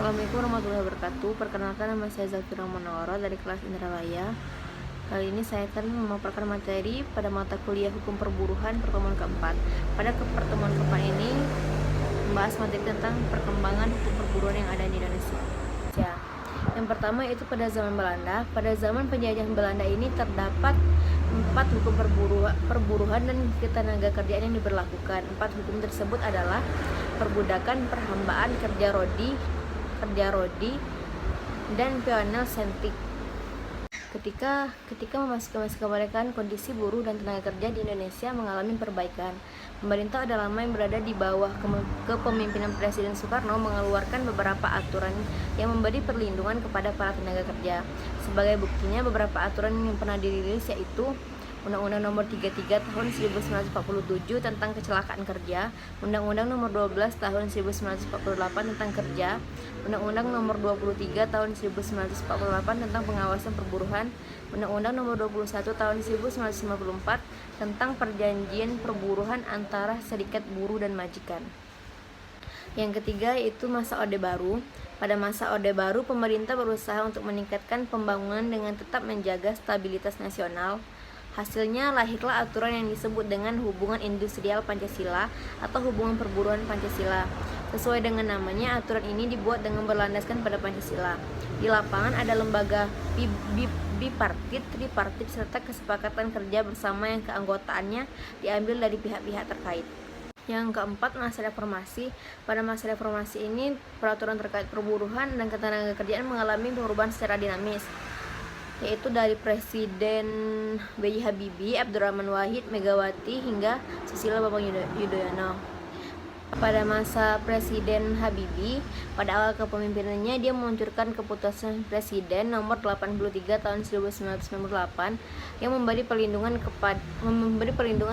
Assalamualaikum warahmatullahi wabarakatuh. Perkenalkan, nama saya Zafira Monoro dari kelas Indralaya. Kali ini saya akan memaparkan materi pada mata kuliah Hukum Perburuhan pertemuan keempat. Pada pertemuan keempat ini membahas materi tentang perkembangan hukum perburuhan yang ada di Indonesia. Yang pertama yaitu pada zaman Belanda. Pada zaman penjajahan Belanda ini terdapat 4 hukum perburuhan dan ketenagakerjaan yang diberlakukan. 4 hukum tersebut adalah perbudakan, perhambaan, kerja rodi, dan penal sentik. Ketika memasuki masa kemerdekaan, kondisi buruh dan tenaga kerja di Indonesia mengalami perbaikan. Pemerintah udah lama yang berada di bawah kepemimpinan Presiden Soekarno mengeluarkan beberapa aturan yang memberi perlindungan kepada para tenaga kerja. Sebagai buktinya, beberapa aturan yang pernah dirilis yaitu Undang-Undang Nomor 33 Tahun 1947 tentang Kecelakaan Kerja, Undang-Undang Nomor 12 Tahun 1948 tentang Kerja, Undang-Undang Nomor 23 Tahun 1948 tentang Pengawasan Perburuhan, Undang-Undang Nomor 21 Tahun 1954 tentang Perjanjian Perburuhan antara Serikat Buruh dan Majikan. Yang ketiga yaitu masa Orde Baru. Pada masa Orde Baru, pemerintah berusaha untuk meningkatkan pembangunan dengan tetap menjaga stabilitas nasional. Hasilnya lahirlah aturan yang disebut dengan Hubungan Industrial Pancasila atau Hubungan Perburuhan Pancasila. Sesuai dengan namanya, aturan ini dibuat dengan berlandaskan pada Pancasila. Di lapangan ada lembaga bipartit, tripartit, serta kesepakatan kerja bersama yang keanggotaannya diambil dari pihak-pihak terkait. Yang keempat, masa reformasi. Pada masa reformasi ini, peraturan terkait perburuhan dan ketenagakerjaan mengalami perubahan secara dinamis, yaitu dari Presiden B.J. Habibie, Abdurrahman Wahid, Megawati, hingga Susilo Bambang Yudhoyono. Pada masa Presiden Habibie, pada awal kepemimpinannya dia meluncurkan keputusan Presiden nomor 83 tahun 1998 yang memberi perlindungan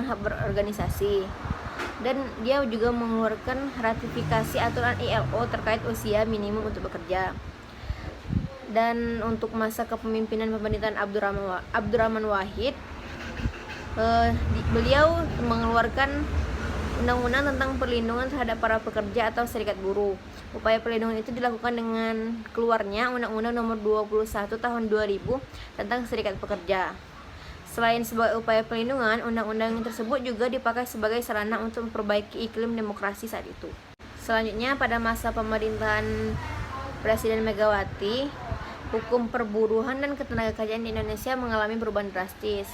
hak berorganisasi. Dan dia juga mengeluarkan ratifikasi aturan ILO terkait usia minimum untuk bekerja. Dan untuk masa kepemimpinan pemerintahan Abdurrahman Wahid, beliau mengeluarkan undang-undang tentang perlindungan terhadap para pekerja atau serikat buruh. Upaya perlindungan itu dilakukan dengan keluarnya Undang-Undang Nomor 21 Tahun 2000 tentang serikat pekerja. Selain sebagai upaya perlindungan, undang-undang tersebut juga dipakai sebagai sarana untuk memperbaiki iklim demokrasi saat itu. Selanjutnya, pada masa pemerintahan Presiden Megawati, hukum perburuhan dan ketenagakerjaan di Indonesia mengalami perubahan drastis.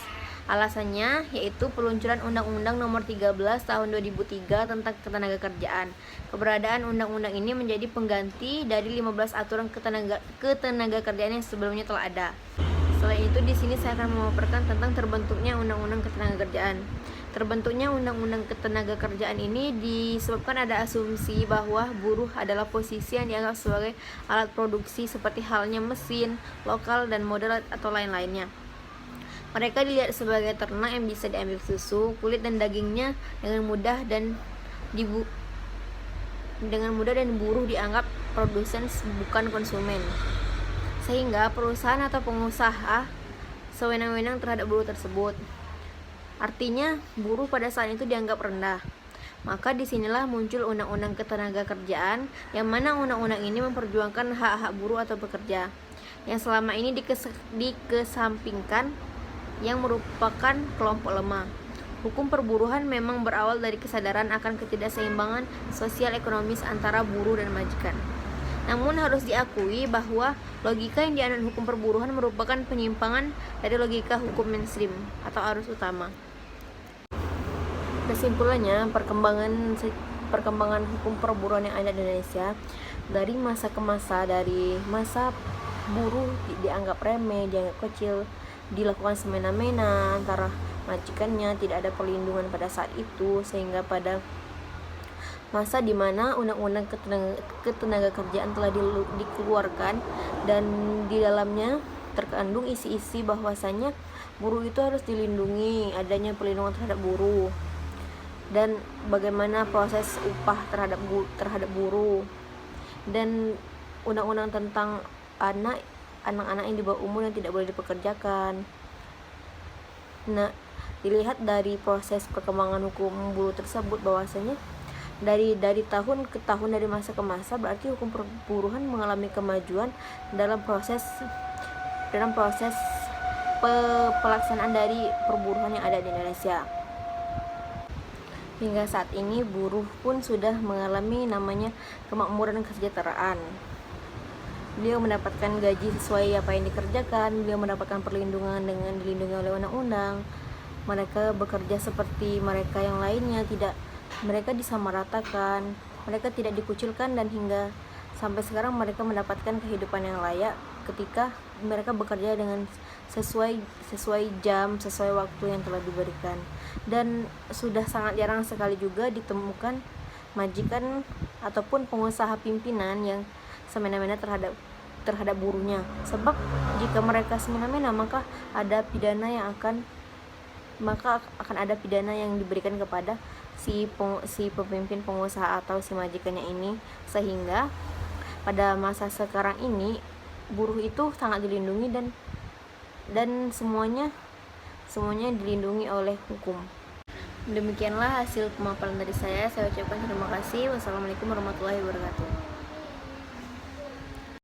Alasannya yaitu peluncuran Undang-Undang Nomor 13 Tahun 2003 tentang Ketenagakerjaan. Keberadaan undang-undang ini menjadi pengganti dari 15 aturan ketenagakerjaan yang sebelumnya telah ada. Selain itu, di sini saya akan memaparkan tentang terbentuknya Undang-Undang Ketenagakerjaan. Terbentuknya Undang-Undang Ketenagakerjaan ini disebabkan ada asumsi bahwa buruh adalah posisi yang dianggap sebagai alat produksi seperti halnya mesin, lokal, dan modal atau lain-lainnya. Mereka dilihat sebagai ternak yang bisa diambil susu, kulit, dan dagingnya dengan mudah dan buruh dianggap produsen bukan konsumen. Sehingga perusahaan atau pengusaha sewenang-wenang terhadap buruh tersebut. Artinya, buruh pada saat itu dianggap rendah. Maka disinilah muncul Undang-Undang Ketenagakerjaan, yang mana undang-undang ini memperjuangkan hak-hak buruh atau pekerja, yang selama ini dikesampingkan, yang merupakan kelompok lemah. Hukum perburuhan memang berawal dari kesadaran akan ketidakseimbangan sosial ekonomis antara buruh dan majikan. Namun harus diakui bahwa logika yang dianut hukum perburuhan merupakan penyimpangan dari logika hukum mainstream atau arus utama. Kesimpulannya, perkembangan hukum perburuhan yang ada di Indonesia dari masa ke masa, dari masa buruh dianggap remeh, dianggap kecil, dilakukan semena-mena antara majikannya, tidak ada perlindungan pada saat itu, sehingga pada masa di mana Undang-Undang Ketenagakerjaan telah dikeluarkan dan di dalamnya terkandung isi-isi bahwasanya buruh itu harus dilindungi, adanya perlindungan terhadap buruh, dan bagaimana proses upah terhadap buruh, dan undang-undang tentang anak-anak yang di bawah umur yang tidak boleh dipekerjakan. Nah, dilihat dari proses perkembangan hukum buruh tersebut bahwasanya dari tahun ke tahun, dari masa ke masa, berarti hukum perburuhan mengalami kemajuan dalam proses pelaksanaan dari perburuhan yang ada di Indonesia. Hingga saat ini buruh pun sudah mengalami namanya kemakmuran dan kesejahteraan. Beliau mendapatkan gaji sesuai apa yang dikerjakan, beliau mendapatkan perlindungan dengan dilindungi oleh undang-undang. Mereka bekerja seperti mereka yang lainnya, mereka disamaratakan, mereka tidak dikucilkan, dan hingga sampai sekarang mereka mendapatkan kehidupan yang layak ketika mereka bekerja dengan sesuai jam, sesuai waktu yang telah diberikan. Dan sudah sangat jarang sekali juga ditemukan majikan ataupun pengusaha pimpinan yang semena-mena terhadap buruhnya. Sebab jika mereka semena-mena, maka akan ada pidana yang diberikan kepada si pemimpin pengusaha atau si majikannya ini, sehingga pada masa sekarang ini buruh itu sangat dilindungi dan semuanya dilindungi oleh hukum. Demikianlah hasil pemaparan dari saya ucapkan terima kasih. Wassalamualaikum warahmatullahi wabarakatuh.